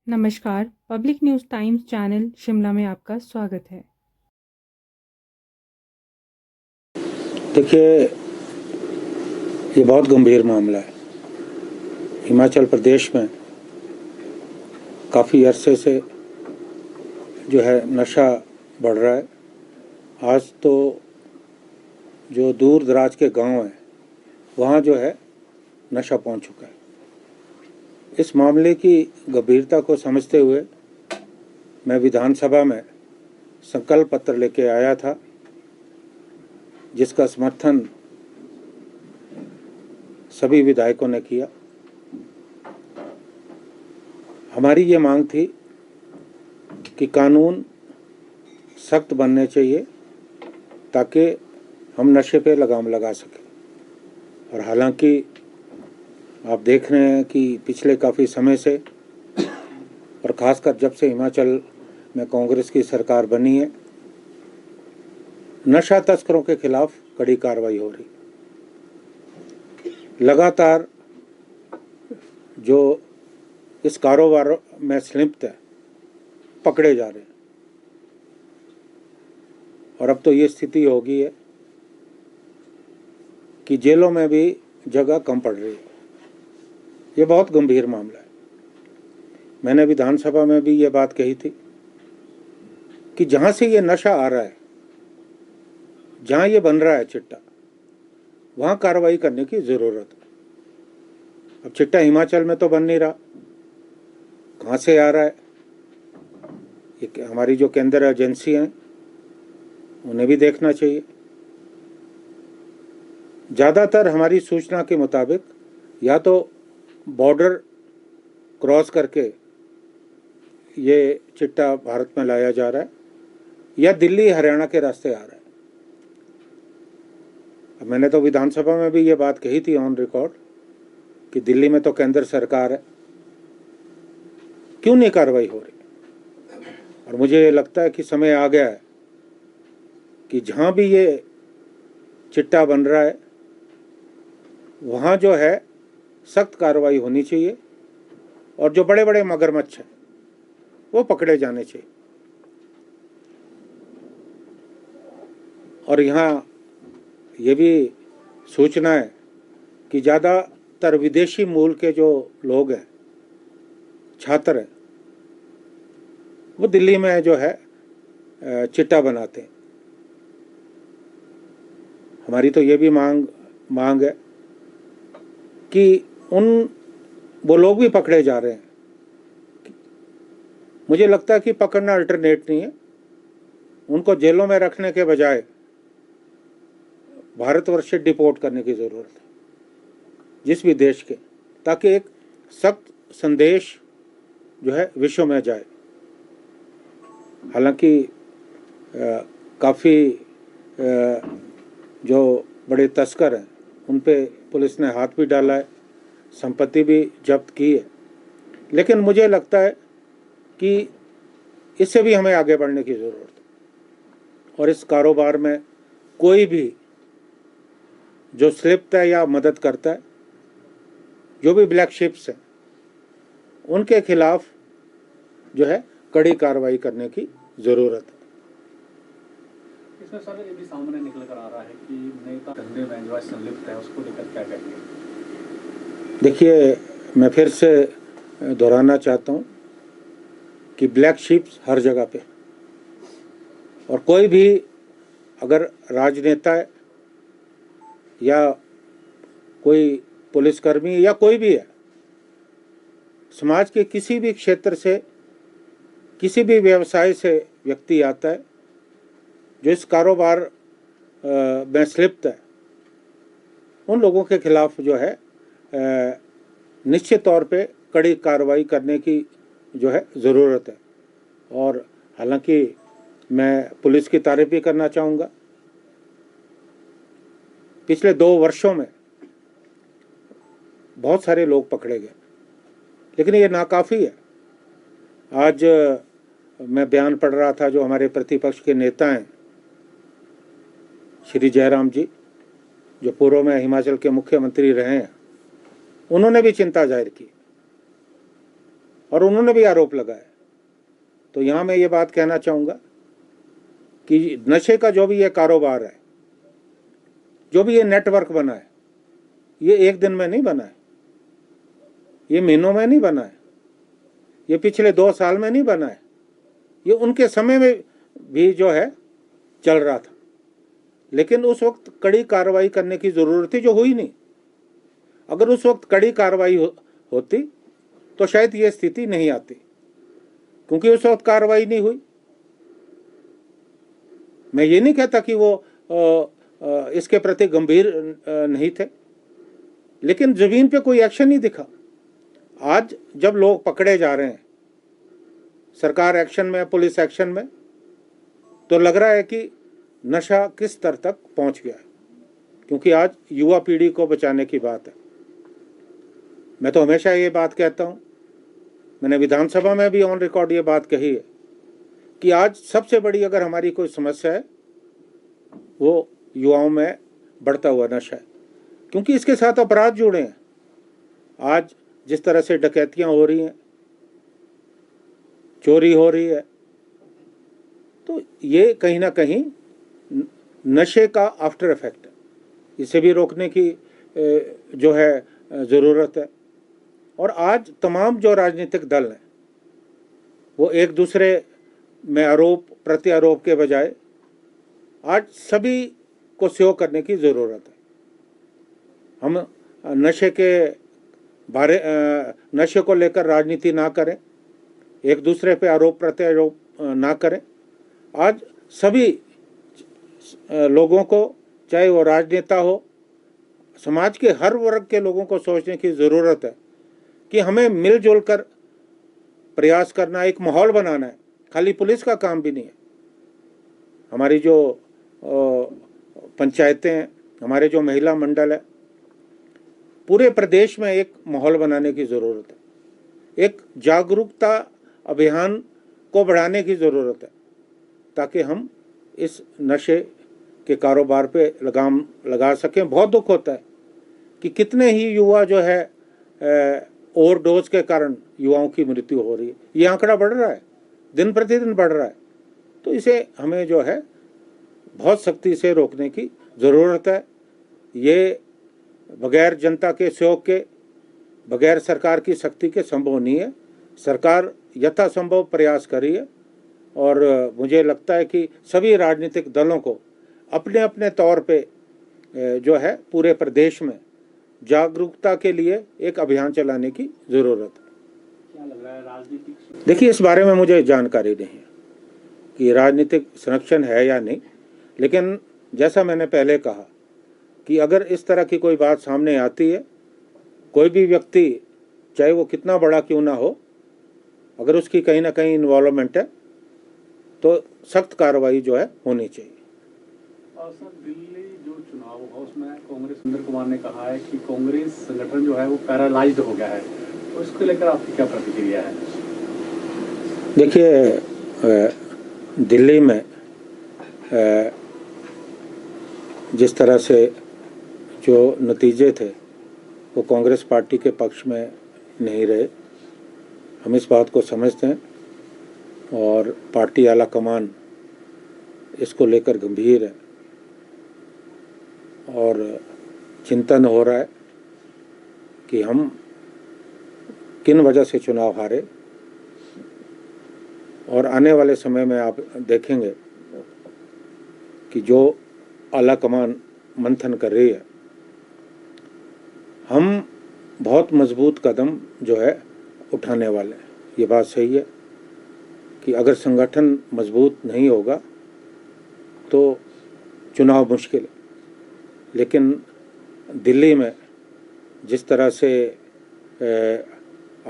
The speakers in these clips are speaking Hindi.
नमस्कार, public news times channel Shimla में आपका स्वागत है। देखिए, ये बहुत गंभीर मामला है। हिमाचल प्रदेश में काफ़ी अरसे से जो है नशा बढ़ रहा है। आज तो जो दूर दराज के गांव हैं वहाँ जो है नशा पहुँच चुका है। इस मामले की गंभीरता को समझते हुए मैं विधानसभा में संकल्प पत्र लेके आया था, जिसका समर्थन सभी विधायकों ने किया। हमारी ये मांग थी कि कानून सख्त बनने चाहिए ताकि हम नशे पे लगाम लगा सकें। और हालांकि आप देख रहे हैं कि पिछले काफ़ी समय से और ख़ासकर जब से हिमाचल में कांग्रेस की सरकार बनी है, नशा तस्करों के खिलाफ कड़ी कार्रवाई हो रही। लगातार जो इस कारोबार में संलिप्त है पकड़े जा रहे हैं और अब तो ये स्थिति हो गई है कि जेलों में भी जगह कम पड़ रही है। ये बहुत गंभीर मामला है। मैंने विधानसभा में भी ये बात कही थी कि जहाँ से ये नशा आ रहा है, जहाँ ये बन रहा है चिट्टा, वहाँ कार्रवाई करने की ज़रूरत है। अब चिट्टा हिमाचल में तो बन नहीं रहा, कहाँ से आ रहा है? ये हमारी जो केंद्रीय एजेंसी हैं उन्हें भी देखना चाहिए। ज़्यादातर हमारी सूचना के मुताबिक या तो बॉर्डर क्रॉस करके ये चिट्टा भारत में लाया जा रहा है या दिल्ली हरियाणा के रास्ते आ रहा है। अब मैंने तो विधानसभा में भी ये बात कही थी ऑन रिकॉर्ड कि दिल्ली में तो केंद्र सरकार है, क्यों नहीं कार्रवाई हो रही? और मुझे लगता है कि समय आ गया है कि जहाँ भी ये चिट्टा बन रहा है वहाँ जो है सख्त कार्रवाई होनी चाहिए और जो बड़े बड़े मगरमच्छ हैं वो पकड़े जाने चाहिए। और यहाँ ये भी सूचना है कि ज़्यादातर विदेशी मूल के जो लोग हैं, छात्र हैं, वो दिल्ली में जो है चिट्टा बनाते हैं। हमारी तो ये भी मांग है कि वो लोग भी पकड़े जा रहे हैं। मुझे लगता है कि पकड़ना अल्टरनेट नहीं है, उनको जेलों में रखने के बजाय भारतवर्ष से डिपोर्ट करने की ज़रूरत है, जिस भी देश के, ताकि एक सख्त संदेश जो है विश्व में जाए। हालांकि काफ़ी जो बड़े तस्कर हैं उन पे पुलिस ने हाथ भी डाला है, संपत्ति भी जब्त की है, लेकिन मुझे लगता है कि इससे भी हमें आगे बढ़ने की ज़रूरत है। और इस कारोबार में कोई भी जो संलिप्त है या मदद करता है, जो भी ब्लैक शिप्स हैं, उनके खिलाफ जो है कड़ी कार्रवाई करने की ज़रूरत है। इसमें सर ये भी सामने निकल कर आ रहा है कि नेता धंधे में जो संलिप्त है उसको लेकर क्या कहेंगे? देखिए, मैं फिर से दोहराना चाहता हूँ कि ब्लैक शिप्स हर जगह पे, और कोई भी अगर राजनेता है या कोई पुलिसकर्मी या कोई भी है, समाज के किसी भी क्षेत्र से, किसी भी व्यवसाय से व्यक्ति आता है जो इस कारोबार में संलिप्त है, उन लोगों के खिलाफ जो है निश्चित तौर पे कड़ी कार्रवाई करने की जो है ज़रूरत है। और हालांकि मैं पुलिस की तारीफ भी करना चाहूँगा। पिछले 2 वर्षों में बहुत सारे लोग पकड़े गए, लेकिन ये नाकाफ़ी है। आज मैं बयान पढ़ रहा था, जो हमारे प्रतिपक्ष के नेता हैं श्री जयराम जी, जो पूर्व में हिमाचल के मुख्यमंत्री रहे हैं, उन्होंने भी चिंता जाहिर की और उन्होंने भी आरोप लगाया। तो यहाँ मैं ये बात कहना चाहूँगा कि नशे का जो भी ये कारोबार है, जो भी ये नेटवर्क बना है, ये एक दिन में नहीं बना है, ये महीनों में नहीं बना है, ये पिछले 2 साल में नहीं बना है, ये उनके समय में भी जो है चल रहा था। लेकिन उस वक्त कड़ी कार्रवाई करने की ज़रूरत थी, जो हुई नहीं। अगर उस वक्त कड़ी कार्रवाई होती तो शायद ये स्थिति नहीं आती, क्योंकि उस वक्त कार्रवाई नहीं हुई। मैं ये नहीं कहता कि वो इसके प्रति गंभीर नहीं थे, लेकिन ज़मीन पे कोई एक्शन नहीं दिखा। आज जब लोग पकड़े जा रहे हैं, सरकार एक्शन में, पुलिस एक्शन में, तो लग रहा है कि नशा किस स्तर तक पहुंच गया है, क्योंकि आज युवा पीढ़ी को बचाने की बात है। मैं तो हमेशा ये बात कहता हूं, मैंने विधानसभा में भी ऑन रिकॉर्ड ये बात कही है कि आज सबसे बड़ी अगर हमारी कोई समस्या है, वो युवाओं में बढ़ता हुआ नशा है, क्योंकि इसके साथ अपराध जुड़े हैं। आज जिस तरह से डकैतियां हो रही हैं, चोरी हो रही है, तो ये कहीं ना कहीं नशे का आफ्टर इफेक्ट है। इसे भी रोकने की जो है ज़रूरत है। और आज तमाम जो राजनीतिक दल हैं, वो एक दूसरे में आरोप प्रत्यारोप के बजाय आज सभी को सहयोग करने की ज़रूरत है। हम नशे को लेकर राजनीति ना करें, एक दूसरे पे आरोप प्रत्यारोप ना करें। आज सभी लोगों को, चाहे वो राजनेता हो, समाज के हर वर्ग के लोगों को सोचने की ज़रूरत है कि हमें मिलजुल कर प्रयास करना, एक माहौल बनाना है। खाली पुलिस का काम भी नहीं है। हमारी जो पंचायतें हैं, हमारे जो महिला मंडल है, पूरे प्रदेश में एक माहौल बनाने की ज़रूरत है। एक जागरूकता अभियान को बढ़ाने की ज़रूरत है, ताकि हम इस नशे के कारोबार पे लगाम लगा सकें। बहुत दुख होता है कि कितने ही युवा जो है ओवरडोज के कारण युवाओं की मृत्यु हो रही है। ये आंकड़ा बढ़ रहा है, दिन प्रतिदिन बढ़ रहा है। तो इसे हमें जो है बहुत सख्ती से रोकने की ज़रूरत है। ये बगैर जनता के सहयोग के, बगैर सरकार की सख्ती के संभव नहीं है। सरकार यथासंभव प्रयास कर रही है, और मुझे लगता है कि सभी राजनीतिक दलों को अपने अपने तौर पे जो है पूरे प्रदेश में जागरूकता के लिए एक अभियान चलाने की ज़रूरत है। क्या लग रहा है राजनीतिक? देखिए, इस बारे में मुझे जानकारी नहीं है कि राजनीतिक संरक्षण है या नहीं, लेकिन जैसा मैंने पहले कहा कि अगर इस तरह की कोई बात सामने आती है, कोई भी व्यक्ति चाहे वो कितना बड़ा क्यों ना हो, अगर उसकी कहीं ना कहीं इन्वॉल्वमेंट है, तो सख्त कार्रवाई जो है होनी चाहिए। और सर, दिल्ली जो चुनाव हुआ उसमें कांग्रेस, सुंदर कुमार ने कहा है कि कांग्रेस संगठन जो है वो पैरालाइज्ड हो गया है, तो इसको लेकर आपकी क्या प्रतिक्रिया है? देखिए, दिल्ली में जिस तरह से जो नतीजे थे वो कांग्रेस पार्टी के पक्ष में नहीं रहे, हम इस बात को समझते हैं, और पार्टी आला कमान इसको लेकर गंभीर है, और चिंतन हो रहा है कि हम किन वजह से चुनाव हारे। और आने वाले समय में आप देखेंगे कि जो आला कमान मंथन कर रही है, हम बहुत मजबूत कदम जो है उठाने वाले हैं। ये बात सही है कि अगर संगठन मजबूत नहीं होगा तो चुनाव मुश्किल है, लेकिन दिल्ली में जिस तरह से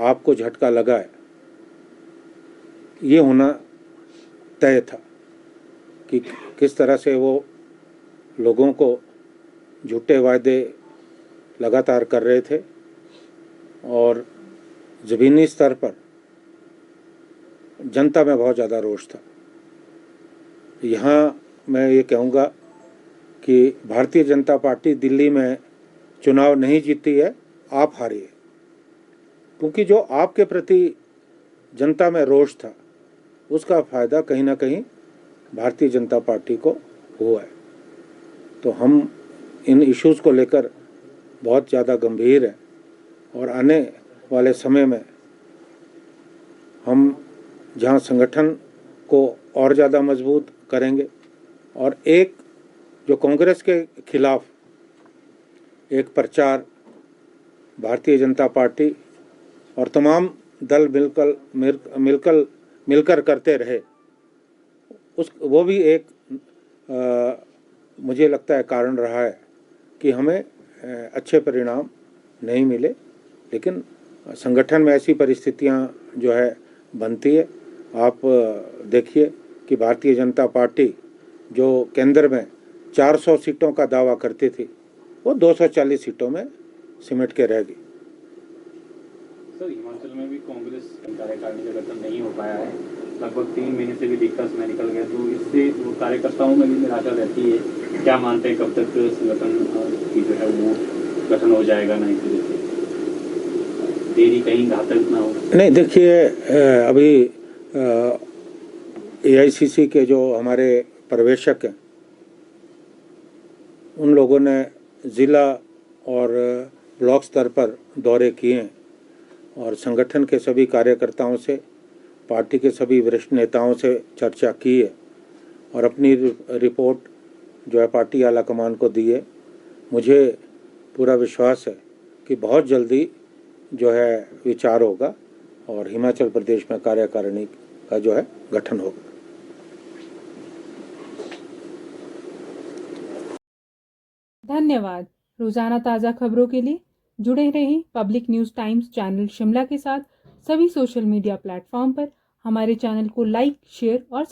आपको झटका लगा है, ये होना तय था कि किस तरह से वो लोगों को झूठे वायदे लगातार कर रहे थे, और ज़मीनी स्तर पर जनता में बहुत ज़्यादा रोष था। यहाँ मैं ये कहूँगा कि भारतीय जनता पार्टी दिल्ली में चुनाव नहीं जीती है, आप हारी है, क्योंकि जो आपके प्रति जनता में रोष था, उसका फ़ायदा कहीं ना कहीं भारतीय जनता पार्टी को हुआ है। तो हम इन इश्यूज़ को लेकर बहुत ज़्यादा गंभीर हैं और आने वाले समय में हम जहां संगठन को और ज़्यादा मजबूत करेंगे और एक जो कांग्रेस के खिलाफ एक प्रचार भारतीय जनता पार्टी और तमाम दल मिलकर करते रहे, वो भी एक मुझे लगता है कारण रहा है कि हमें अच्छे परिणाम नहीं मिले। लेकिन संगठन में ऐसी परिस्थितियां जो है बनती है। आप देखिए कि भारतीय जनता पार्टी जो केंद्र में 400 सीटों का दावा करती थी, वो 240 सीटों में सिमट के रह गई। सर, हिमाचल में भी कांग्रेस कार्यकारिणी का गठन नहीं हो पाया है, लगभग 3 महीने से भी दिक्कत में निकल गया, तो इससे वो कार्यकर्ताओं में भी निराशा रहती है। क्या मानते हैं कब तक संगठन की जो है वो गठन हो जाएगा? नहीं तो देरी कहीं घातक ना हो? नहीं, देखिए अभी AICC के जो हमारे पर्यवेक्षक हैं, उन लोगों ने ज़िला और ब्लॉक स्तर पर दौरे किए हैं और संगठन के सभी कार्यकर्ताओं से, पार्टी के सभी वरिष्ठ नेताओं से चर्चा की है और अपनी रिपोर्ट जो है पार्टी आला कमान को दी है। मुझे पूरा विश्वास है कि बहुत जल्दी जो है विचार होगा और हिमाचल प्रदेश में कार्यकारिणी का जो है गठन होगा। धन्यवाद। रोजाना ताज़ा खबरों के लिए जुड़े रहें public news times channel Shimla के साथ सभी सोशल मीडिया प्लेटफॉर्म पर। हमारे चैनल को लाइक, शेयर और